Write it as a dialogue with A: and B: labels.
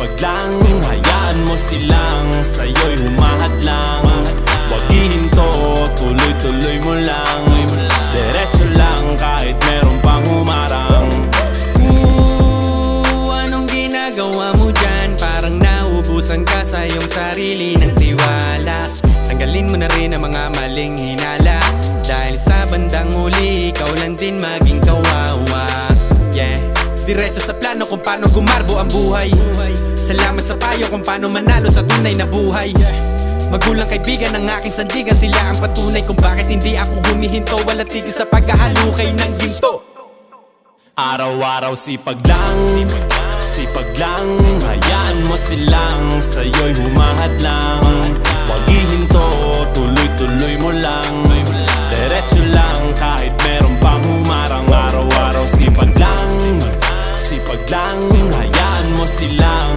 A: sipag lang, hayaan mo silang sa'yo'y humahadlang. Huwag ihinto, tuloy-tuloy mo lang, diretso lang kahit meron pang humarang.
B: Anong ginagawa mo dyan? Parang naubusan ka sa iyong sarili ng tiwala. Tanggalin mo na rin ang mga maling hinala, dahil sa bandang huli ikaw lang din maging kawawa. Yeah, diretso sa plano kung paano gumarbo ang buhay. Salamat sa payo kung paano manalo sa tunay na buhay. Magulang kaibigan ng aking sandigan, sila ang patunay kung bakit hindi ako humihinto. Walang tigil sa pagkahalukay ng ginto.
A: Araw-araw sipag lang, hayaan mo silang sa'yo'y humahadlang. Huwag ihinto, tuloy-tuloy mo lang, diretso lang kahit meron pang humarang. Araw-araw sipag lang, hayaan mo silang